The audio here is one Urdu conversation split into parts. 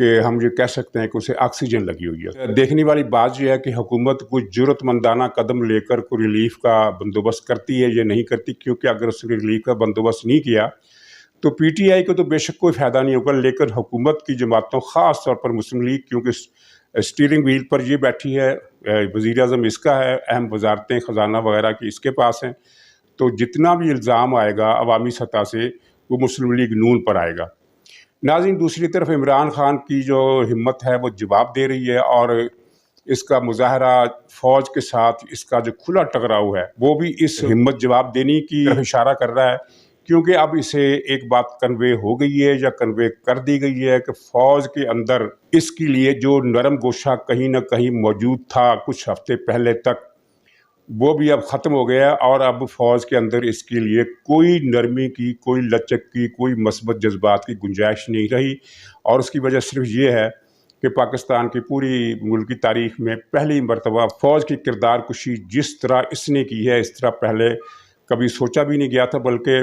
کہ ہم یہ کہہ سکتے ہیں کہ اسے آکسیجن لگی ہوئی ہے۔ دیکھنے والی بات یہ ہے کہ حکومت کوئی جرأت مندانہ قدم لے کر کوئی ریلیف کا بندوبست کرتی ہے یا نہیں کرتی، کیونکہ اگر اس نے ریلیف کا بندوبست نہیں کیا تو پی ٹی آئی کو تو بے شک کوئی فائدہ نہیں ہوگا، لیکن حکومت کی جماعتوں خاص طور پر مسلم لیگ، کیونکہ اسٹیئرنگ وہیل پر یہ بیٹھی ہے، وزیر اعظم اس کا ہے، اہم وزارتیں خزانہ وغیرہ کی اس کے پاس ہیں، تو جتنا بھی الزام آئے گا عوامی سطح سے وہ مسلم لیگ نون پر آئے گا۔ ناظرین، دوسری طرف عمران خان کی جو ہمت ہے وہ جواب دے رہی ہے، اور اس کا مظاہرہ فوج کے ساتھ اس کا جو کھلا ٹکراؤ ہے وہ بھی اس ہمت جواب دینے کی طرف اشارہ کر رہا ہے، کیونکہ اب اسے ایک بات کنوے ہو گئی ہے یا کنوے کر دی گئی ہے کہ فوج کے اندر اس کے لیے جو نرم گوشہ کہیں نہ کہیں موجود تھا کچھ ہفتے پہلے تک، وہ بھی اب ختم ہو گیا ہے، اور اب فوج کے اندر اس کے لیے کوئی نرمی کی، کوئی لچک کی، کوئی مثبت جذبات کی گنجائش نہیں رہی۔ اور اس کی وجہ صرف یہ ہے کہ پاکستان کی پوری ملکی تاریخ میں پہلی مرتبہ فوج کی کردار کشی جس طرح اس نے کی ہے، اس طرح پہلے کبھی سوچا بھی نہیں گیا تھا، بلکہ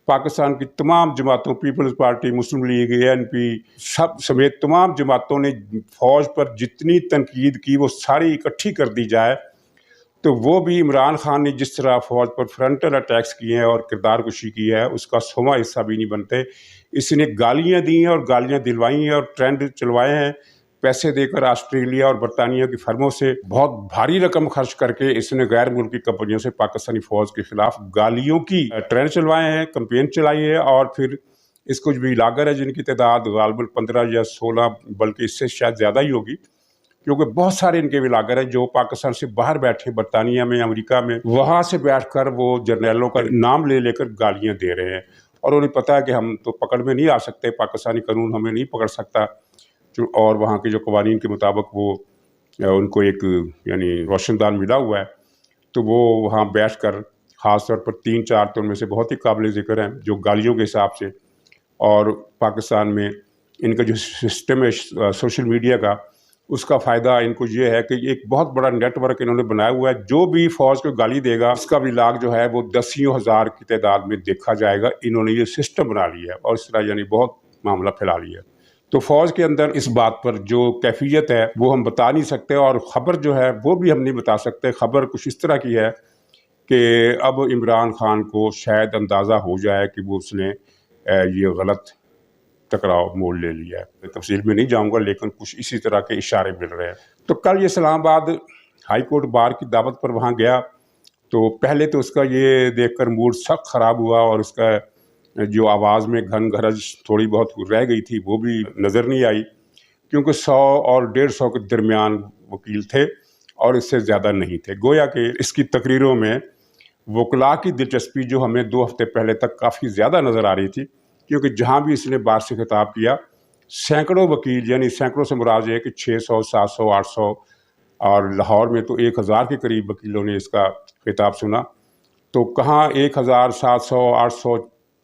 پاکستان کی تمام جماعتوں، پیپلز پارٹی، مسلم لیگ، اے این پی سب سمیت تمام جماعتوں نے فوج پر جتنی تنقید کی وہ ساری اکٹھی کر دی جائے تو وہ بھی عمران خان نے جس طرح فوج پر فرنٹل اٹیکس کیے ہیں اور کردار کشی کی ہے اس کا 100واں حصہ بھی نہیں بنتے۔ اس نے گالیاں دی ہیں اور گالیاں دلوائی ہیں اور ٹرینڈ چلوائے ہیں، پیسے دے کر آسٹریلیا اور برطانیہ کی فرموں سے بہت بھاری رقم خرچ کر کے اس نے غیر ملکی کمپنیوں سے پاکستانی فوج کے خلاف گالیوں کی ٹرینڈ چلوائے ہیں، کمپین چلائی ہے، اور پھر اس کچھ بھی لاگر ہے جن کی تعداد غالباً 15 یا 16 بلکہ اس سے شاید زیادہ ہی ہوگی، کیونکہ بہت سارے ان کے ولاگر ہیں جو پاکستان سے باہر بیٹھے، برطانیہ میں، امریکہ میں، وہاں سے بیٹھ کر وہ جرنیلوں کا نام لے لے کر گالیاں دے رہے ہیں، اور انہیں پتہ ہے کہ ہم تو پکڑ میں نہیں آ سکتے، پاکستانی قانون ہمیں نہیں پکڑ سکتا، اور وہاں کے جو قوانین کے مطابق وہ ان کو ایک یعنی روشن دان ملا ہوا ہے، تو وہ وہاں بیٹھ کر خاص طور پر 3-4 تو ان میں سے بہت ہی قابل ذکر ہیں جو گالیوں کے حساب سے، اور پاکستان میں ان کا جو سسٹم ہے سوشل میڈیا کا، اس کا فائدہ ان کو یہ ہے کہ ایک بہت بڑا نیٹ ورک انہوں نے بنایا ہوا ہے، جو بھی فوج کو گالی دے گا اس کا ولاگ جو ہے وہ 10,000 کی تعداد میں دیکھا جائے گا۔ انہوں نے یہ سسٹم بنا لیا ہے اور اس طرح یعنی بہت معاملہ پھیلا لیا ہے۔ تو فوج کے اندر اس بات پر جو کیفیت ہے وہ ہم بتا نہیں سکتے، اور خبر جو ہے وہ بھی ہم نہیں بتا سکتے۔ خبر کچھ اس طرح کی ہے کہ اب عمران خان کو شاید اندازہ ہو جائے کہ وہ اس نے یہ غلط ٹکراؤ موڑ لے لیا ہے۔ تفصیل میں نہیں جاؤں گا، لیکن کچھ اسی طرح کے اشارے مل رہے ہیں۔ تو کل یہ اسلام آباد ہائی کورٹ بار کی دعوت پر وہاں گیا تو پہلے تو اس کا یہ دیکھ کر موڈ سخت خراب ہوا، اور اس کا جو آواز میں گھن گھرج تھوڑی بہت رہ گئی تھی وہ بھی نظر نہیں آئی، کیونکہ 100 اور 150 کے درمیان وکیل تھے اور اس سے زیادہ نہیں تھے۔ گویا کہ اس کی تقریروں میں وکلاء کی دلچسپی جو ہمیں 2 ہفتے پہلے تک کافی زیادہ نظر آ رہی تھی، کیونکہ جہاں بھی اس نے بار سے خطاب کیا سینکڑوں وکیل، یعنی سینکڑوں سے مراد ہے کہ 600، 700، 800، اور لاہور میں تو 1000 کے قریب وکیلوں نے اس کا خطاب سنا، تو کہاں 1000، 700، 800،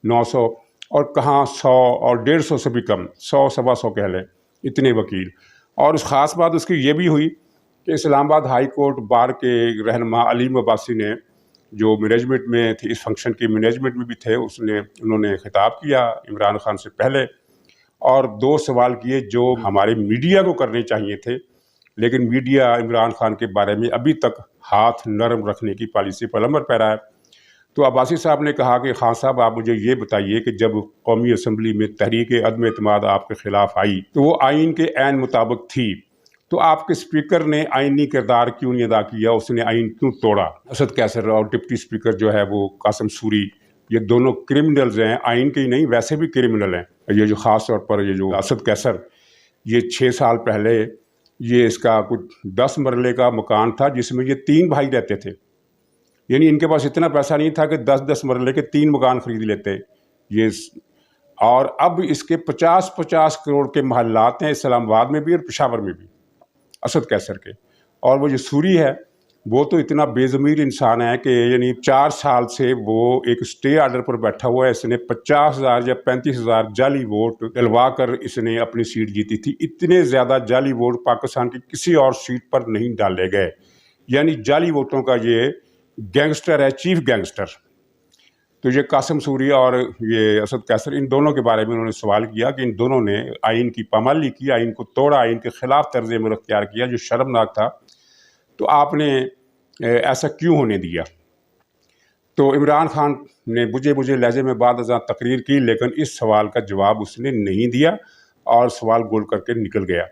900، اور کہاں 100 اور 150 سے بھی کم، 100، 125 کہہ لیں، اتنے وکیل۔ اور اس خاص بات اس کی یہ بھی ہوئی کہ اسلام آباد ہائی کورٹ بار کے رہنما علیم عباسی نے، جو مینجمنٹ میں تھے، اس فنکشن کی مینجمنٹ میں بھی تھے، انہوں نے خطاب کیا عمران خان سے پہلے اور 2 سوال کیے جو ہمارے میڈیا کو کرنے چاہیے تھے، لیکن میڈیا عمران خان کے بارے میں ابھی تک ہاتھ نرم رکھنے کی پالیسی پر عمل پیرا ہے۔ تو عباسی صاحب نے کہا کہ خان صاحب آپ مجھے یہ بتائیے کہ جب قومی اسمبلی میں تحریک عدم اعتماد آپ کے خلاف آئی تو وہ آئین کے عین مطابق تھی، تو آپ کے اسپیکر نے آئینی کردار کیوں نہیں ادا کیا، اس نے آئین کیوں توڑا؟ اسد کیسر اور ڈپٹی اسپیکر جو ہے وہ قاسم سوری، یہ دونوں کرمنلز ہیں، آئین کے ہی نہیں ویسے بھی کرمنل ہیں۔ یہ جو خاص طور پر یہ جو اسد کیسر، یہ 6 سال پہلے یہ اس کا کچھ 10 مرلے کا مکان تھا جس میں یہ 3 بھائی رہتے تھے، یعنی ان کے پاس اتنا پیسہ نہیں تھا کہ 10 مرلے کے 3 مکان خرید لیتے یہ، اور اب اس کے 50 کروڑ کے محلات ہیں اسلام آباد میں بھی اور پشاور میں بھی اسد کیسر کے۔ اور وہ جو سوری ہے وہ تو اتنا بے ضمیر انسان ہے کہ یعنی 4 سال سے وہ ایک اسٹے آرڈر پر بیٹھا ہوا ہے، اس نے 50,000 یا 35,000 جعلی ووٹ ڈلوا کر اس نے اپنی سیٹ جیتی تھی۔ اتنے زیادہ جعلی ووٹ پاکستان کی کسی اور سیٹ پر نہیں ڈالے گئے، یعنی جعلی ووٹوں کا یہ گینگسٹر ہے، چیف گینگسٹر۔ تو یہ قاسم سوری اور یہ اسد قیصر، ان دونوں کے بارے میں انہوں نے سوال کیا کہ ان دونوں نے آئین کی پامالی کی، آئین کو توڑا، آئین کے خلاف طرز عمل اختیار کیا جو شرمناک تھا، تو آپ نے ایسا کیوں ہونے دیا؟ تو عمران خان نے بجھے لہجے میں بعد ازاں تقریر کی، لیکن اس سوال کا جواب اس نے نہیں دیا اور سوال گول کر کے نکل گیا۔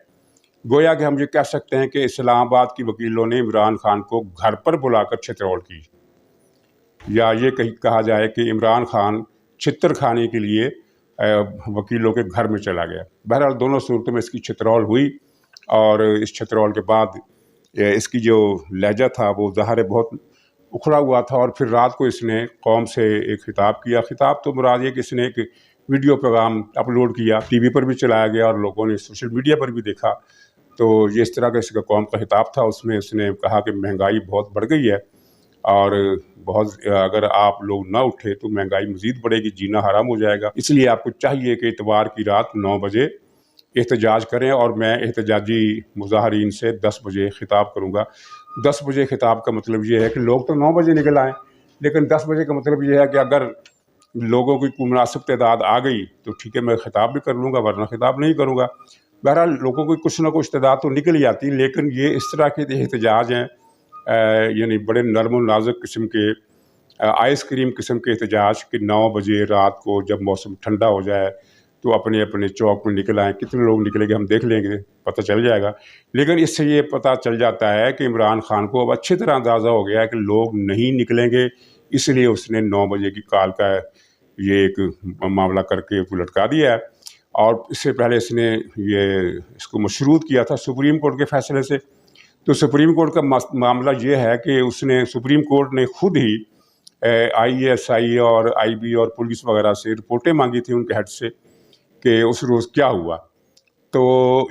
گویا کہ ہم یہ کہہ سکتے ہیں کہ اسلام آباد کی وکیلوں نے عمران خان کو گھر پر بلا کر چھترول کی، یا یہ کہا جائے کہ عمران خان چھتر کھانے کے لیے وکیلوں کے گھر میں چلا گیا۔ بہرحال دونوں صورتوں میں اس کی چھترول ہوئی، اور اس چھترول کے بعد اس کی جو لہجہ تھا وہ ظاہر ہے بہت اکھڑا ہوا تھا، اور پھر رات کو اس نے قوم سے ایک خطاب کیا۔ خطاب تو مراد یہ کہ اس نے ایک ویڈیو پیغام اپلوڈ کیا، ٹی وی پر بھی چلایا گیا اور لوگوں نے سوشل میڈیا پر بھی دیکھا۔ تو یہ اس طرح کا اس کا قوم کا خطاب تھا۔ اس میں اس نے کہا کہ مہنگائی بہت بڑھ گئی ہے، اور اگر آپ لوگ نہ اٹھے تو مہنگائی مزید بڑھے گی، جینا حرام ہو جائے گا، اس لیے آپ کو چاہیے کہ اتوار کی رات 9 بجے احتجاج کریں، اور میں احتجاجی مظاہرین سے 10 بجے خطاب کروں گا۔ 10 بجے خطاب کا مطلب یہ ہے کہ لوگ تو 9 بجے نکل آئیں، لیکن 10 بجے کا مطلب یہ ہے کہ اگر لوگوں کی کوئی مناسب تعداد آ گئی تو ٹھیک ہے میں خطاب بھی کر لوں گا، ورنہ خطاب نہیں کروں گا۔ بہرحال لوگوں کی کچھ نہ کچھ تعداد تو نکل ہی آتی، لیکن یہ اس طرح کے احتجاج ہیں، یعنی بڑے نرم و نازک قسم کے، آئس کریم قسم کے احتجاج، کہ 9 بجے رات کو جب موسم ٹھنڈا ہو جائے تو اپنے اپنے چوک میں نکل آئیں۔ کتنے لوگ نکلیں گے ہم دیکھ لیں گے، پتہ چل جائے گا۔ لیکن اس سے یہ پتہ چل جاتا ہے کہ عمران خان کو اب اچھی طرح اندازہ ہو گیا ہے کہ لوگ نہیں نکلیں گے، اس لیے اس نے 9 بجے کی کال کا یہ ایک معاملہ کر کے لٹکا دیا ہے۔ اور اس سے پہلے اس نے اس کو مشروط کیا تھا سپریم کورٹ کے فیصلے سے۔ تو سپریم کورٹ کا معاملہ یہ ہے کہ اس نے سپریم کورٹ نے خود ہی IASI اور IB اور پولیس وغیرہ سے رپورٹیں مانگی تھیں ان کے ہیڈ سے کہ اس روز کیا ہوا۔ تو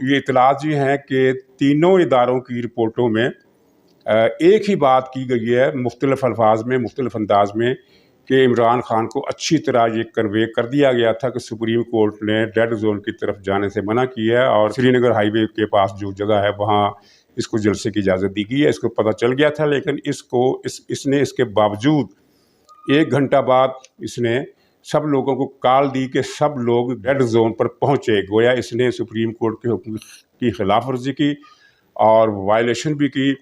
یہ اطلاعات یہ ہیں کہ تینوں اداروں کی رپورٹوں میں ایک ہی بات کی گئی ہے، مختلف الفاظ میں، مختلف انداز میں، کہ عمران خان کو اچھی طرح یہ کنوے کر دیا گیا تھا کہ سپریم کورٹ نے ریڈ زون کی طرف جانے سے منع کیا ہے، اور سری نگر ہائی وے کے پاس جو جگہ ہے وہاں اس کو جلسے کی اجازت دی گئی ہے۔ اس کو پتہ چل گیا تھا، لیکن اس نے اس کے باوجود 1 گھنٹہ بعد اس نے سب لوگوں کو کال دی کہ سب لوگ ریڈ زون پر پہنچے۔ گویا اس نے سپریم کورٹ کے حکم کی خلاف ورزی کی اور وائلیشن بھی کی،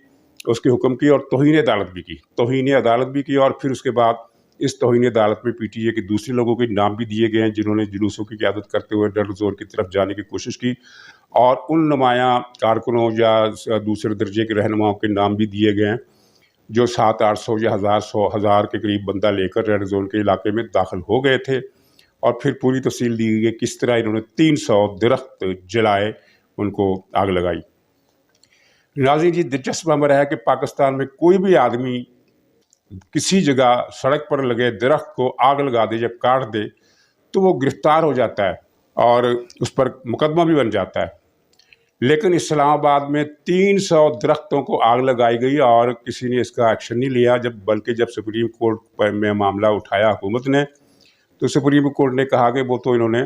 اس کے حکم کی، اور توہین عدالت بھی کی، اور پھر اس کے بعد اس توہین عدالت میں PTA کے دوسرے لوگوں کے نام بھی دیے گئے ہیں جنہوں نے جلوسوں کی قیادت کرتے ہوئے ریڈ زون کی طرف جانے کی کوشش کی، اور ان نمایاں کارکنوں یا دوسرے درجے کے رہنماؤں کے نام بھی دیے گئے ہیں جو 700-800 یا 1000 کے قریب بندہ لے کر ریڈ زون کے علاقے میں داخل ہو گئے تھے۔ اور پھر پوری تفصیل دی گئی ہے کس طرح انہوں نے 300 درخت جلائے، ان کو آگ لگائی۔ ناظرین جی، دلچسپ امر ہے کہ پاکستان میں کوئی بھی آدمی کسی جگہ سڑک پر لگے درخت کو آگ لگا دے یا کاٹ دے تو وہ گرفتار ہو جاتا ہے اور اس پر مقدمہ بھی بن جاتا ہے، لیکن اسلام آباد میں 300 درختوں کو آگ لگائی گئی اور کسی نے اس کا ایکشن نہیں لیا، بلکہ جب سپریم کورٹ میں معاملہ اٹھایا حکومت نے تو سپریم کورٹ نے کہا کہ وہ تو انہوں نے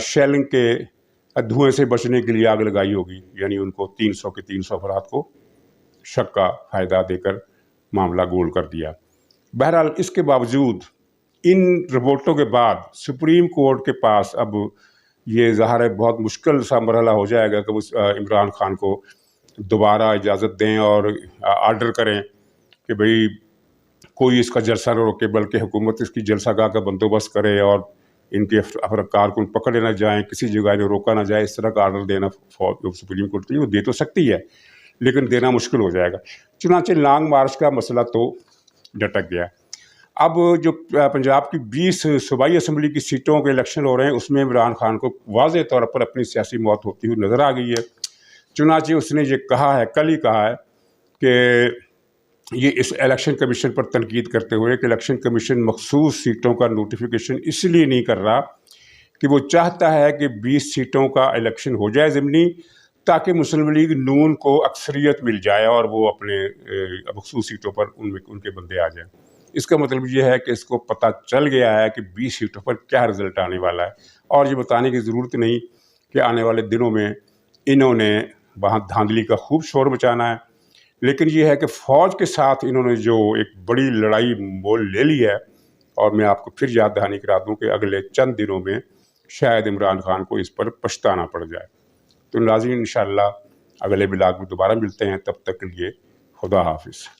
شیلنگ کے دھوئیں سے بچنے کے لیے آگ لگائی ہوگی، یعنی ان کو 300 کے 300 افراد کو شک کا فائدہ دے کر معاملہ گول کر دیا۔ بہرحال اس کے باوجود ان رپورٹوں کے بعد سپریم کورٹ کے پاس اب یہ ظاہر ہے بہت مشکل سا مرحلہ ہو جائے گا کہ وہ عمران خان کو دوبارہ اجازت دیں اور آرڈر کریں کہ بھئی کوئی اس کا جلسہ نہ روکے، بلکہ حکومت اس کی جلسہ گاہ کا بندوبست کرے اور ان کے کارکن پکڑے نہ جائیں، کسی جگہ انہیں روکا نہ جائے، اس طرح کا آرڈر دینا سپریم کورٹ کے لیے وہ دے تو سکتی ہے لیکن دینا مشکل ہو جائے گا۔ چنانچہ لانگ مارچ کا مسئلہ تو ڈٹک گیا۔ اب جو پنجاب کی 20 صوبائی اسمبلی کی سیٹوں کے الیکشن ہو رہے ہیں اس میں عمران خان کو واضح طور پر اپنی سیاسی موت ہوتی ہوئی نظر آ گئی ہے۔ چنانچہ اس نے یہ کہا ہے، کل ہی کہا ہے کہ یہ اس الیکشن کمیشن پر تنقید کرتے ہوئے کہ الیکشن کمیشن مخصوص سیٹوں کا نوٹیفیکیشن اس لیے نہیں کر رہا کہ وہ چاہتا ہے کہ 20 سیٹوں کا الیکشن ہو جائے ضمنی، تاکہ مسلم لیگ نون کو اکثریت مل جائے اور وہ اپنے مخصوص سیٹوں پر ان کے بندے آ جائیں۔ اس کا مطلب یہ ہے کہ اس کو پتہ چل گیا ہے کہ 20 سیٹوں پر کیا رزلٹ آنے والا ہے، اور یہ بتانے کی ضرورت نہیں کہ آنے والے دنوں میں انہوں نے وہاں دھاندلی کا خوب شور مچانا ہے۔ لیکن یہ ہے کہ فوج کے ساتھ انہوں نے جو ایک بڑی لڑائی مول لے لی ہے اور میں آپ کو پھر یاد دہانی کرا دوں کہ اگلے چند دنوں میں شاید عمران خان کو اس پر پچھتانا پڑ جائے۔ تو ناظرین انشاءاللہ اگلے بلاگ میں دوبارہ ملتے ہیں، تب تک کے لیے خدا حافظ۔